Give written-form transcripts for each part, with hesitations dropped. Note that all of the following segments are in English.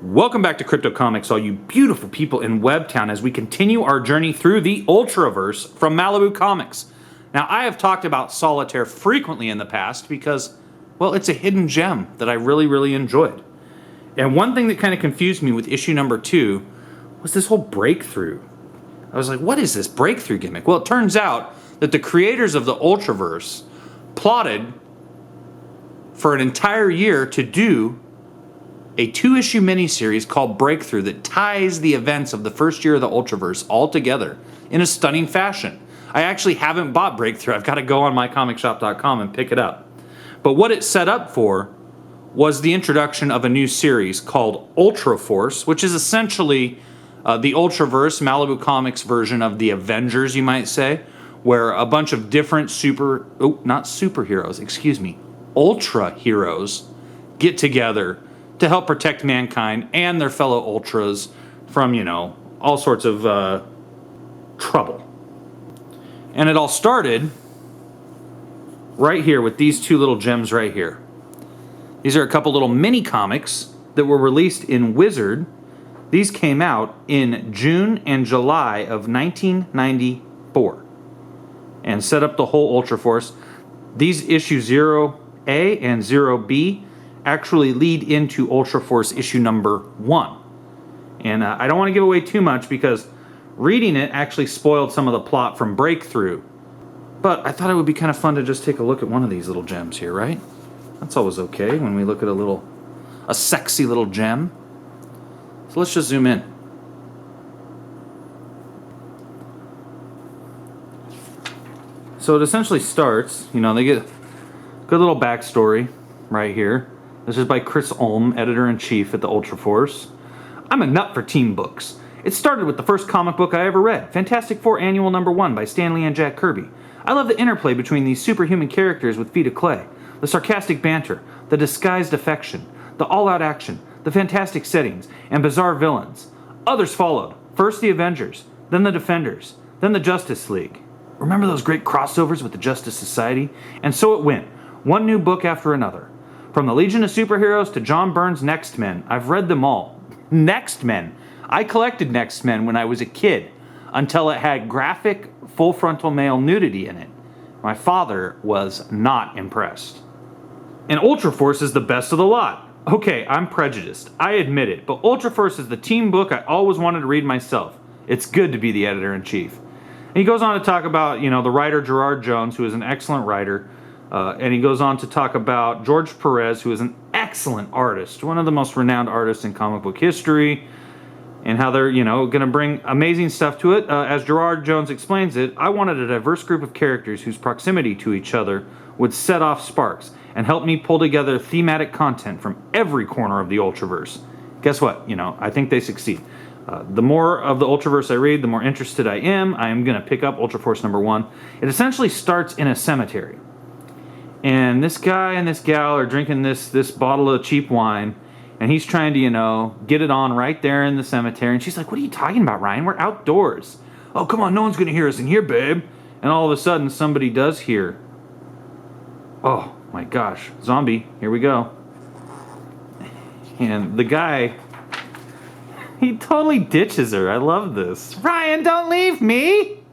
Welcome back to Crypto Comics, all you beautiful people in Webtown, as we continue our journey through the Ultraverse from Malibu Comics. Now, I have talked about Solitaire frequently in the past because, well, it's a hidden gem that I really enjoyed. And one thing that kind of confused me with issue number 2 was this whole breakthrough. I was like, what is this breakthrough gimmick? Well, it turns out that the creators of the Ultraverse plotted for an entire year to do a 2-issue miniseries called Breakthrough that ties the events of the first year of the Ultraverse all together in a stunning fashion. I actually haven't bought Breakthrough. I've got to go on mycomicshop.com and pick it up. But what it set up for was the introduction of a new series called Ultraforce, which is essentially the Ultraverse, Malibu Comics version of the Avengers, you might say, where a bunch of different ultra heroes get together to help protect mankind and their fellow Ultras from, all sorts of trouble. And it all started right here with these two little gems right here. These are a couple little mini comics that were released in Wizard. These came out in June and July of 1994 and set up the whole Ultraforce. These issue 0A and 0B actually lead into Ultraforce issue number 1. And I don't want to give away too much because reading it actually spoiled some of the plot from Breakthrough. But I thought it would be kind of fun to just take a look at one of these little gems here, right? That's always okay when we look at a sexy little gem. So let's just zoom in. So it essentially starts, they get a good little backstory right here. This is by Chris Ulm, editor-in-chief at the Ultraforce. I'm a nut for team books. It started with the first comic book I ever read, Fantastic Four Annual Number 1 by Stan Lee and Jack Kirby. I love the interplay between these superhuman characters with feet of clay, the sarcastic banter, the disguised affection, the all-out action, the fantastic settings, and bizarre villains. Others followed. First the Avengers, then the Defenders, then the Justice League. Remember those great crossovers with the Justice Society? And so it went, one new book after another. From the Legion of Superheroes to John Byrne's Next Men, I've read them all. Next Men. I collected Next Men when I was a kid, until it had graphic, full frontal male nudity in it. My father was not impressed. And Ultraforce is the best of the lot. Okay, I'm prejudiced, I admit it, but Ultraforce is the team book I always wanted to read myself. It's good to be the editor-in-chief. And he goes on to talk about, the writer Gerard Jones, who is an excellent writer. And he goes on to talk about George Perez, who is an excellent artist, one of the most renowned artists in comic book history, and how they're, going to bring amazing stuff to it. As Gerard Jones explains it, I wanted a diverse group of characters whose proximity to each other would set off sparks and help me pull together thematic content from every corner of the Ultraverse. Guess what? I think they succeed. The more of the Ultraverse I read, the more interested I am. I am going to pick up Ultraforce number 1. It essentially starts in a cemetery. And this guy and this gal are drinking this bottle of cheap wine, and he's trying to, get it on right there in the cemetery. And she's like, what are you talking about, Ryan? We're outdoors. Oh, come on, no one's going to hear us in here, babe. And all of a sudden, somebody does hear. Oh, my gosh. Zombie. Here we go. And the guy, he totally ditches her. I love this. Ryan, don't leave me.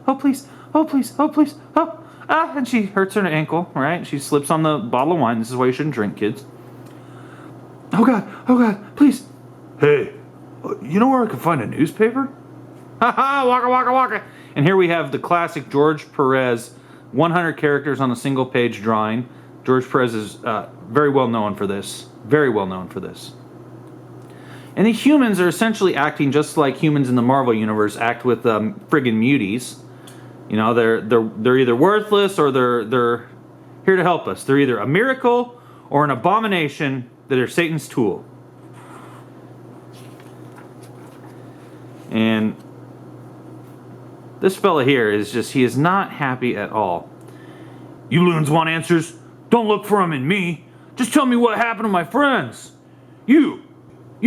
Oh, please. Oh, please. Oh, please. Oh. And she hurts her ankle, right? She slips on the bottle of wine. This is why you shouldn't drink, kids. Oh, God, please. Hey, you know where I can find a newspaper? Ha, waka. And here we have the classic George Perez, 100 characters on a single page drawing. George Perez is very well known for this. And the humans are essentially acting just like humans in the Marvel Universe act with friggin' muties. They're either worthless or they're here to help us. They're either a miracle or an abomination that are Satan's tool. And this fella here he is not happy at all. You loons want answers? Don't look for them in me. Just tell me what happened to my friends. You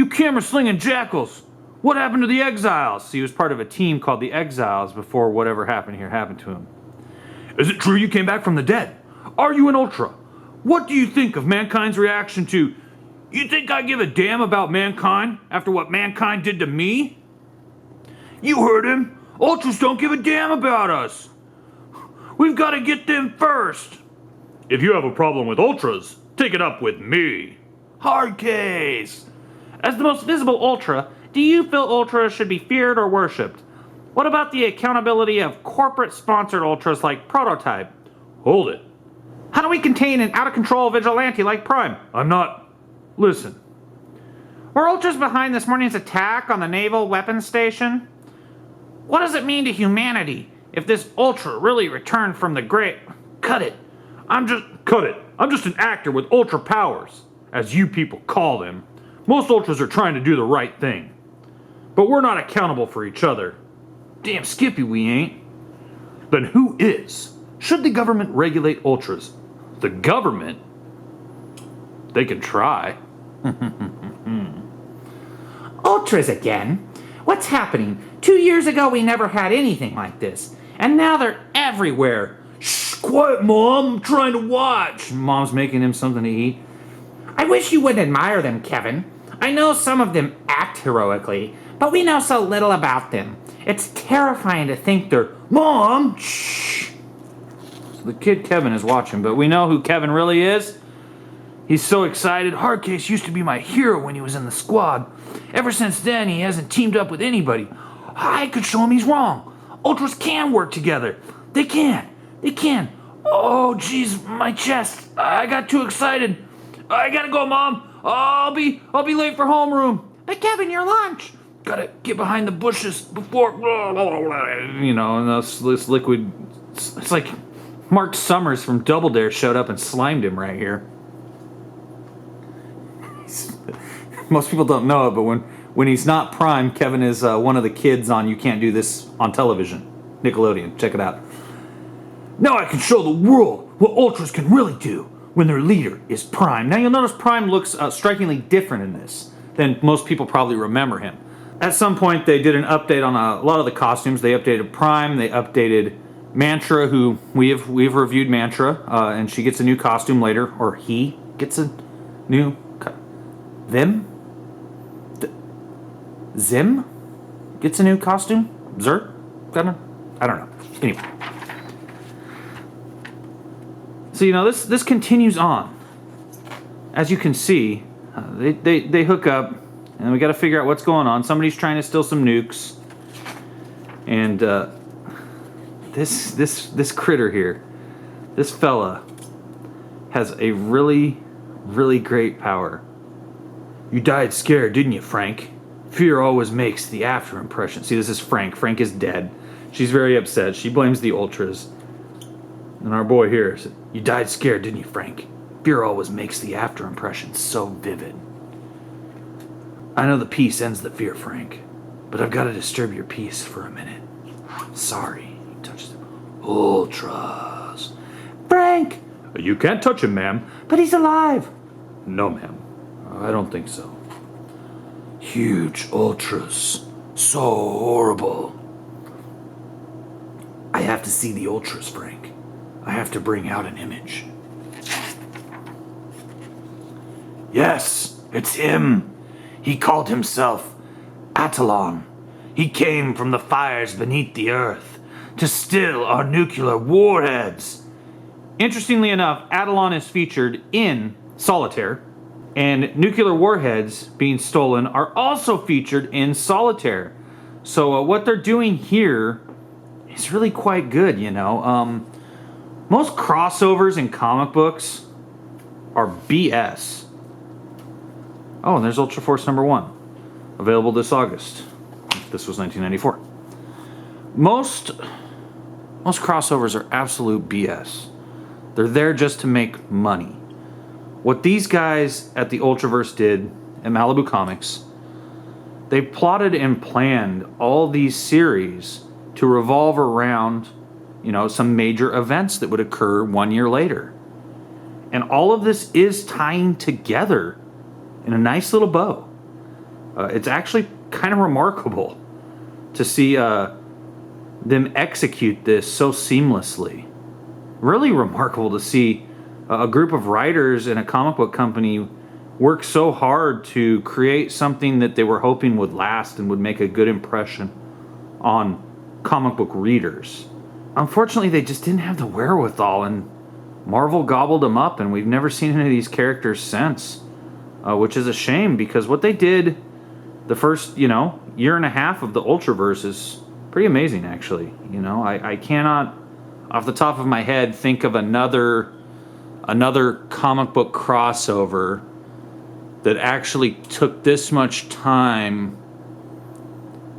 camera-slinging jackals. What happened to the Exiles? He was part of a team called the Exiles before whatever happened here happened to him. Is it true you came back from the dead? Are you an Ultra? What do you think of mankind's reaction to You think I give a damn about mankind after what mankind did to me? You heard him. Ultras don't give a damn about us. We've got to get them first. If you have a problem with Ultras, take it up with me. Hard case. As the most visible Ultra, do you feel Ultras should be feared or worshipped? What about the accountability of corporate-sponsored Ultras like Prototype? Hold it. How do we contain an out-of-control vigilante like Prime? I'm not... Listen. Were Ultras behind this morning's attack on the Naval Weapons Station? What does it mean to humanity if this Ultra really returned from the great... Cut it. Cut it. I'm just an actor with Ultra powers, as you people call them. Most Ultras are trying to do the right thing. But we're not accountable for each other. Damn Skippy we ain't. Then who is? Should the government regulate Ultras? The government? They can try. Ultras again? What's happening? 2 years ago we never had anything like this. And now they're everywhere. Shh, quiet, Mom. I'm trying to watch. Mom's making him something to eat. I wish you would admire them, Kevin. I know some of them act heroically, but we know so little about them. It's terrifying to think they're... Mom! Shh! The kid Kevin is watching, but we know who Kevin really is. He's so excited. Hardcase used to be my hero when he was in the squad. Ever since then, he hasn't teamed up with anybody. I could show him he's wrong. Ultras can work together. They can. They can. Oh, jeez, my chest. I got too excited. I gotta go, Mom. I'll be late for homeroom. But Kevin, your lunch. Gotta get behind the bushes before... You know, and this liquid... It's like Mark Summers from Double Dare showed up and slimed him right here. Most people don't know it, but when he's not Prime, Kevin is one of the kids on You Can't Do This on Television. Nickelodeon. Check it out. Now I can show the world what Ultras can really do when their leader is Prime. Now you'll notice Prime looks strikingly different in this than most people probably remember him. At some point they did an update on a lot of the costumes. They updated Prime, they updated Mantra, who we've reviewed Mantra, and she gets a new costume later, or he gets a new... Zim gets a new costume? Zer? I don't know. Anyway. So, you know, this continues on. As you can see, they hook up, and we got to figure out what's going on. Somebody's trying to steal some nukes. And this critter here, this fella, has a really, really great power. You died scared, didn't you, Frank? Fear always makes the after impression. See, this is Frank. Frank is dead. She's very upset. She blames the Ultras. And our boy here said, you died scared, didn't you, Frank? Fear always makes the after impression so vivid. I know the peace ends the fear, Frank, but I've got to disturb your peace for a minute. Sorry. He touches them. Ultras. Frank! You can't touch him, ma'am. But he's alive. No, ma'am. I don't think so. Huge Ultras. So horrible. I have to see the Ultras, Frank. I have to bring out an image. Yes, it's him. He called himself Attalon. He came from the fires beneath the earth to still our nuclear warheads. Interestingly enough, Attalon is featured in Solitaire, and nuclear warheads being stolen are also featured in Solitaire. So what they're doing here is really quite good, you know. Most crossovers in comic books are BS. Oh, and there's Ultraforce #1, available this August. This was 1994. Most crossovers are absolute BS. They're there just to make money. What these guys at the Ultraverse did at Malibu Comics, they plotted and planned all these series to revolve around, you know, some major events that would occur 1 year later. And all of this is tying together in a nice little bow. It's actually kind of remarkable to see them execute this so seamlessly. Really remarkable to see a group of writers in a comic book company worked so hard to create something that they were hoping would last and would make a good impression on comic book readers. Unfortunately, they just didn't have the wherewithal, and Marvel gobbled them up, and we've never seen any of these characters since, which is a shame, because what they did the first, year and a half of the Ultraverse is pretty amazing, actually. I cannot, off the top of my head, think of another comic book crossover that actually took this much time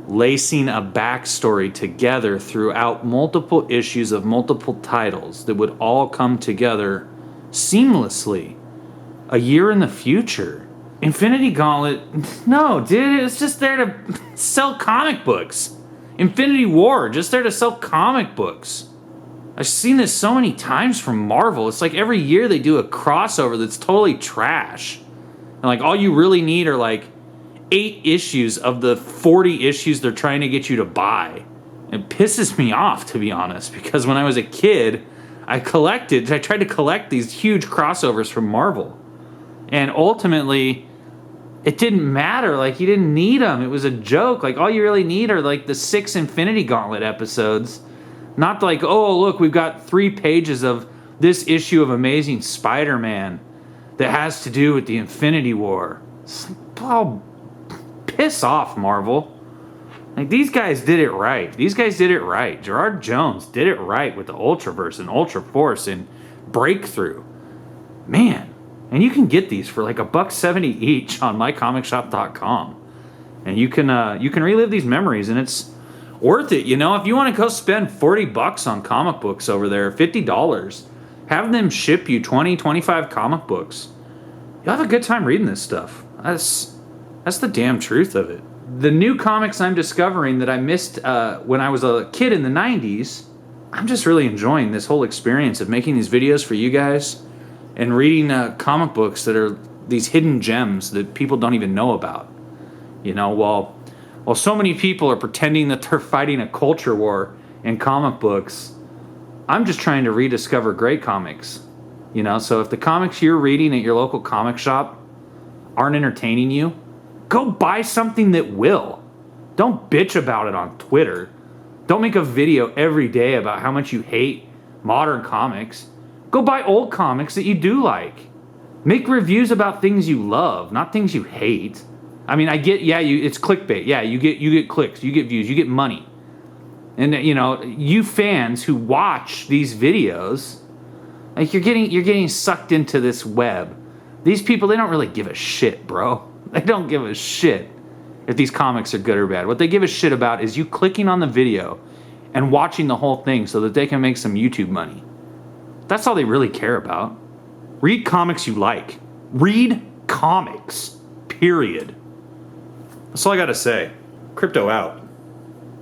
lacing a backstory together throughout multiple issues of multiple titles that would all come together seamlessly a year in the future. Infinity Gauntlet, no, dude, it's just there to sell comic books. Infinity War, just there to sell comic books. I've seen this so many times from Marvel. It's like every year they do a crossover that's totally trash. And like all you really need are like 8 issues of the 40 issues they're trying to get you to buy. It pisses me off, to be honest, because when I was a kid, I tried to collect these huge crossovers from Marvel. And ultimately, it didn't matter. Like, you didn't need them. It was a joke. Like, all you really need are like the 6 Infinity Gauntlet episodes. Not like, oh, look, we've got 3 pages of this issue of Amazing Spider-Man that has to do with the Infinity War. It's like, oh, piss off, Marvel. Like, these guys did it right. Gerard Jones did it right with the Ultraverse and Ultraforce and Breakthrough. Man, and you can get these for like $1.70 each on mycomicshop.com. And you can relive these memories, and it's worth it. If you want to go spend $40 on comic books over there, $50, have them ship you 20, 25 comic books. You'll have a good time reading this stuff. That's the damn truth of it. The new comics I'm discovering that I missed when I was a kid in the 90s, I'm just really enjoying this whole experience of making these videos for you guys and reading comic books that are these hidden gems that people don't even know about. While so many people are pretending that they're fighting a culture war in comic books, I'm just trying to rediscover great comics. So if the comics you're reading at your local comic shop aren't entertaining you, go buy something that will. Don't bitch about it on Twitter. Don't make a video every day about how much you hate modern comics. Go buy old comics that you do like. Make reviews about things you love, not things you hate. I mean, I get, it's clickbait. Yeah, you get clicks, you get views, you get money. And you fans who watch these videos, like you're getting sucked into this web. These people, they don't really give a shit, bro. They don't give a shit if these comics are good or bad. What they give a shit about is you clicking on the video and watching the whole thing so that they can make some YouTube money. That's all they really care about. Read comics you like. Read comics. Period. That's all I gotta say. Crypto out.